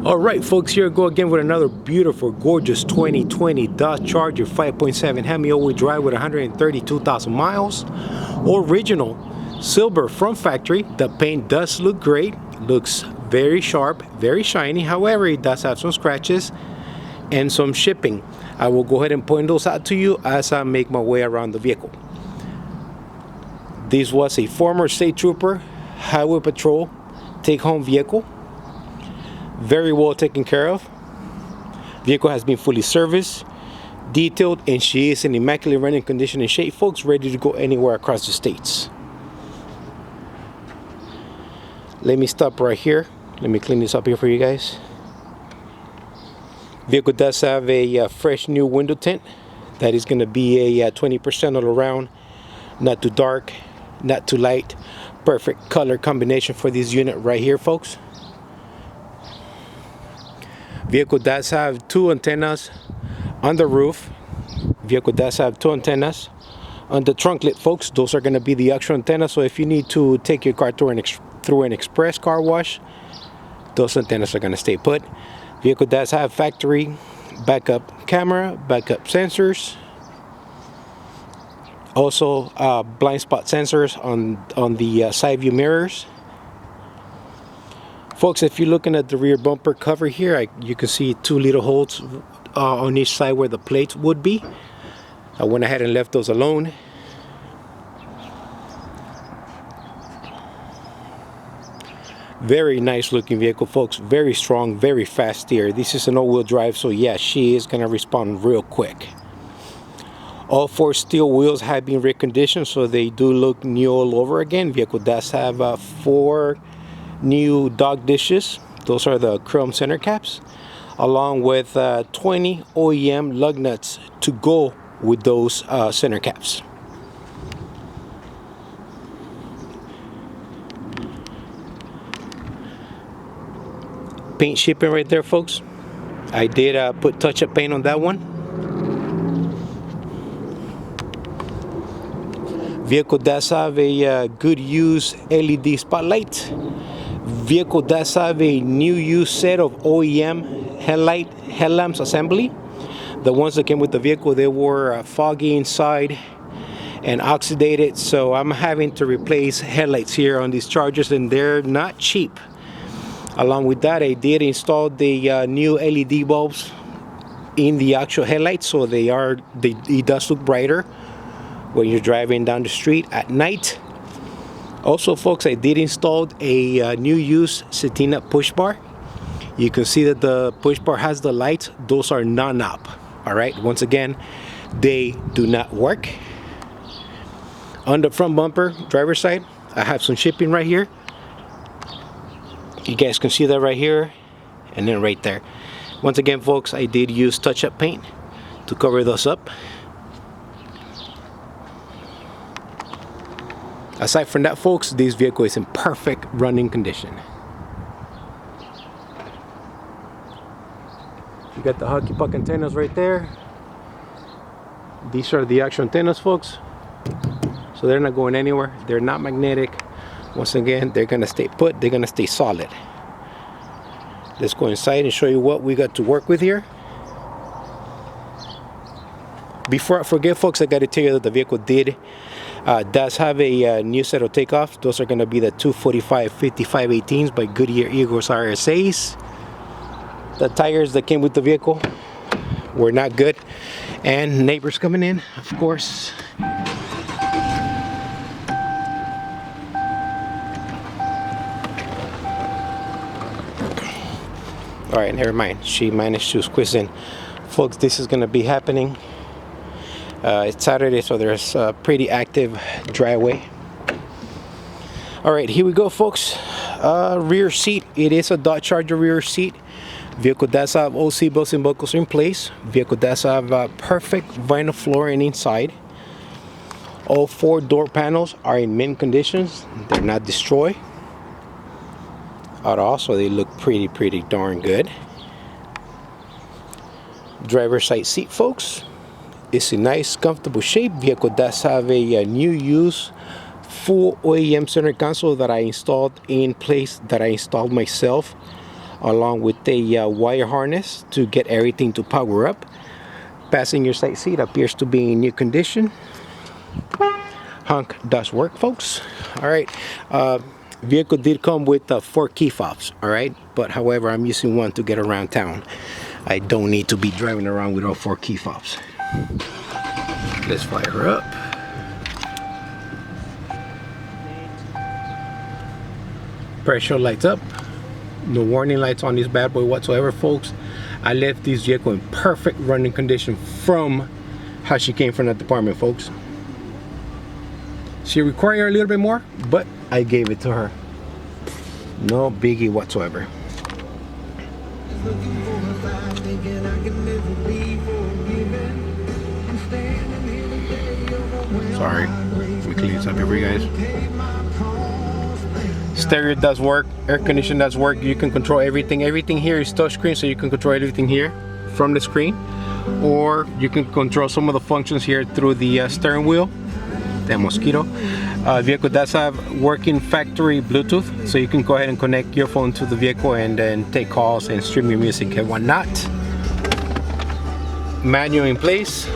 All right, folks, here I go again with another beautiful, gorgeous 2020 Dodge Charger 5.7 HEMI all-wheel drive with 132,000 miles. Original silver from factory. The paint does look great, looks very sharp, very shiny. However, it does have some scratches and some shipping. I will go ahead and point those out to you as I make my way around the vehicle. This was a former state trooper, highway patrol, take-home vehicle. Very well taken care of. Vehicle has been fully serviced, detailed, and she is in immaculate running condition and shape, folks, ready to go anywhere across the states. Let me stop right here. Let me clean this up here for you guys. Vehicle does have a fresh new window tint. That is going to be a 20% all around. Not too dark, not too light. Perfect color combination for this unit right here, folks. Vehicle does have two antennas on the roof. Vehicle does have two antennas on the trunklet, folks. Those are going to be the extra antennas. So if you need to take your car through an express car wash, those antennas are going to stay put. Vehicle does have factory backup camera, backup sensors. Also blind spot sensors on the side view mirrors. Folks, if you're looking at the rear bumper cover here, you can see two little holes on each side where the plates would be. I went ahead and left those alone. Very nice looking vehicle, folks. Very strong, very fast steer. This is an all-wheel drive, so yeah, she is gonna respond real quick. All four steel wheels have been reconditioned, so they do look new all over again. Vehicle does have four new dog dishes. Those are the chrome center caps, along with 20 OEM lug nuts to go with those center caps. Paint shipping right there, folks. I did put touch-up paint on that one. Vehicle does have a good use LED spotlight. Vehicle does have a new use set of OEM headlamps assembly. The ones that came with the vehicle, they were foggy inside and oxidated, so I'm having to replace headlights here on these Chargers, and they're not cheap. Along with that, I did install the new LED bulbs in the actual headlights, so it does look brighter when you're driving down the street at night. Also, folks, I did install a new use Satina push bar. You can see that the push bar has the lights. Those are non-op. All right, once again, they do not work. On the front bumper, driver's side, I have some shipping right here. You guys can see that right here and then right there. Once again, folks, I did use touch-up paint to cover those up. Aside from that, folks, this vehicle is in perfect running condition. You got the hockey puck antennas right there. These are the actual antennas, folks. So they're not going anywhere. They're not magnetic. Once again, they're gonna stay put. They're gonna stay solid. Let's go inside and show you what we got to work with here. Before I forget, folks, I got to tell you that the vehicle does have a new set of takeoffs. Those are going to be the 245 5518s by Goodyear Eagles RSAs. The tires that came with the vehicle were not good, and neighbors coming in, of course. All right, never mind. She managed to squeeze in. Folks, this is going to be happening. It's Saturday, so there's a pretty active driveway. All right, here we go, folks. Rear seat. It is a Dodge Charger rear seat. Vehicle does have all seat belts and buckles in place. Vehicle does have perfect vinyl flooring inside. All four door panels are in mint conditions. They're not destroyed at all, so they look pretty darn good. Driver's side seat, folks. It's a nice, comfortable shape. Vehicle does have a new use full OEM center console that I installed in place, that I installed myself. along with a wire harness to get everything to power up. Passenger side seat appears to be in new condition. Hunk does work, folks. All right. Vehicle did come with 4 key fobs, all right, but however, I'm using one to get around town. I don't need to be driving around with all 4 key fobs. Let's fire her up. Pressure lights up. No warning lights on this bad boy whatsoever, folks. I left this vehicle in perfect running condition from how she came from the department, folks. She required a little bit more, but I gave it to her. No biggie whatsoever. Sorry, let me clean this up here for you guys. Stereo does work, air conditioning does work. You can control everything. Everything here is touch screen, so you can control everything here from the screen, or you can control some of the functions here through the steering wheel. That mosquito. Vehicle does have working factory Bluetooth, so you can go ahead and connect your phone to the vehicle and then take calls and stream your music and whatnot. Manual in place.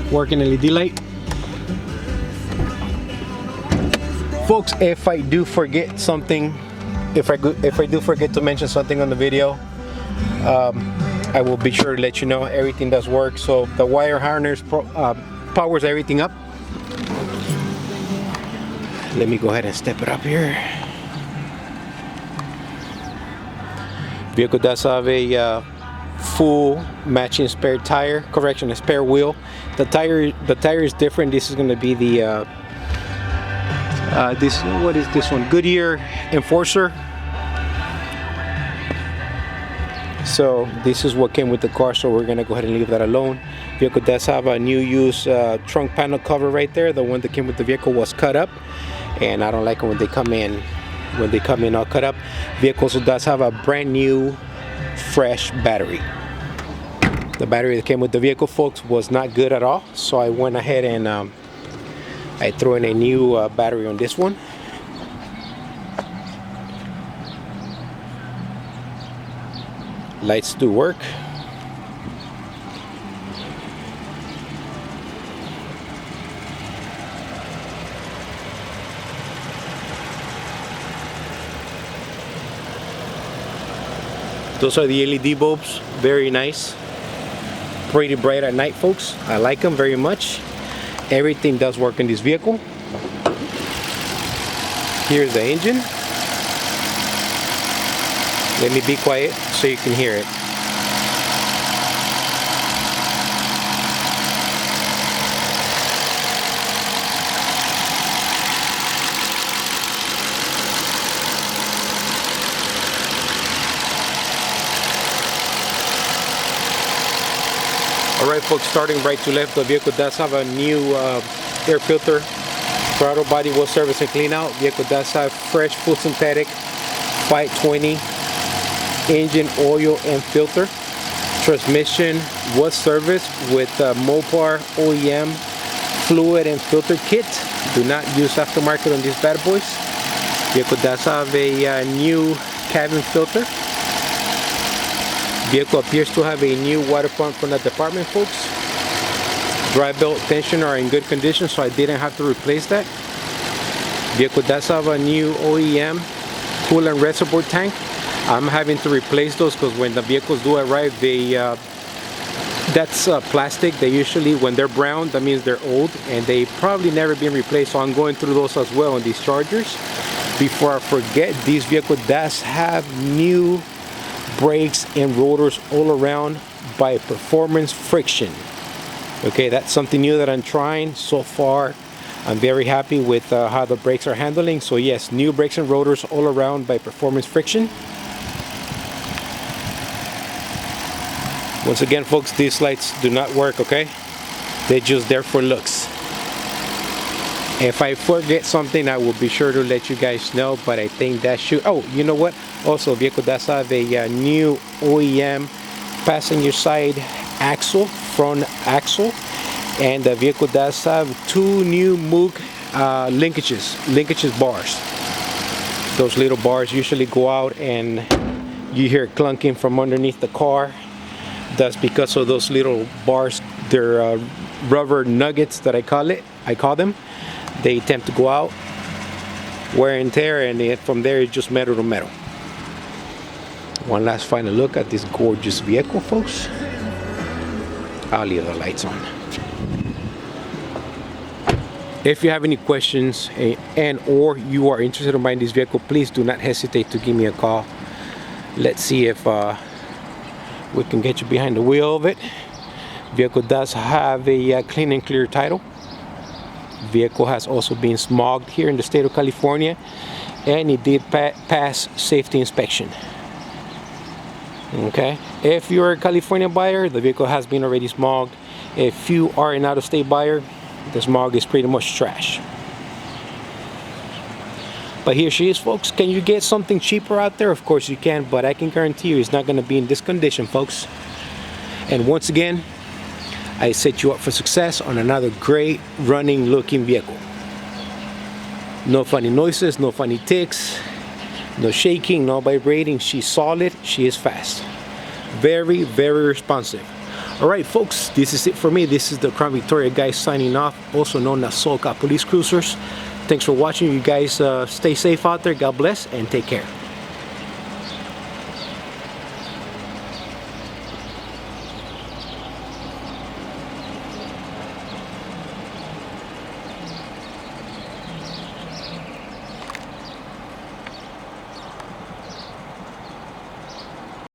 Working LED light. Folks, if I do forget something, if I do forget to mention something on the video, I will be sure to let you know. Everything does work. So the wire harness powers everything up. Let me go ahead and step it up here. Vehicle does have a full matching spare tire, correction, a spare wheel. The tire is different. This is going to be the what is this one? Goodyear Enforcer. So this is what came with the car, so we're gonna go ahead and leave that alone. Vehicle does have a new use trunk panel cover right there. The one that came with the vehicle was cut up, and I don't like it when they come in all cut up. Vehicle also does have a brand new fresh battery. The battery that came with the vehicle, folks, was not good at all, so I went ahead and I threw in a new battery on this one. Lights do work. Those are the LED bulbs, very nice. Pretty bright at night, folks. I like them very much. Everything does work in this vehicle. Here's the engine. Let me be quiet so you can hear it. Alright, folks, starting right to left, the vehicle does have a new air filter. Throttle body was service and clean out. Vehicle does have fresh full synthetic 520 engine oil and filter. Transmission was serviced with Mopar OEM fluid and filter kit. Do not use aftermarket on these bad boys. Vehicle does have a new cabin filter. Vehicle appears to have a new water pump from the department, folks. Drive belt tensioner are in good condition, so I didn't have to replace that. Vehicle does have a new OEM coolant reservoir tank. I'm having to replace those because when the vehicles do arrive, that's plastic. They usually, when they're brown, that means they're old and they probably never been replaced. So I'm going through those as well on these Chargers. Before I forget, this vehicle does have new brakes and rotors all around by Performance Friction. Okay, that's something new that I'm trying so far. I'm very happy with how the brakes are handling. So yes, new brakes and rotors all around by Performance Friction. Once again, folks, these lights do not work, okay? They're just there for looks. If I forget something, I will be sure to let you guys know, but I think that should... Oh, you know what? Also, vehicle does have a new OEM passenger side axle, front axle, and the vehicle does have 2 new Moog linkage bars. Those little bars usually go out and you hear clunking from underneath the car. That's because of those little bars. They're rubber nuggets that I call them. They tend to go out, wear and tear, and from there it's just metal to metal. One last final look at this gorgeous vehicle, folks. I'll leave the lights on. If you have any questions and or you are interested in buying this vehicle, please do not hesitate to give me a call. Let's see if we can get you behind the wheel of it. Vehicle does have a clean and clear title. Vehicle has also been smogged here in the state of California, and it did pass safety inspection. Okay, if you're a California buyer, the vehicle has been already smogged. If you are an out-of-state buyer, the smog is pretty much trash. But here she is, folks. Can you get something cheaper out there? Of course you can, but I can guarantee you it's not going to be in this condition, folks. And once again, I set you up for success on another great running looking vehicle. No funny noises, no funny ticks, no shaking, no vibrating. She's solid, she is fast. Very, very responsive. Alright folks, this is it for me. This is the Crown Victoria guy signing off, also known as SoCal Police Cruisers. Thanks for watching. You guys stay safe out there. God bless and take care.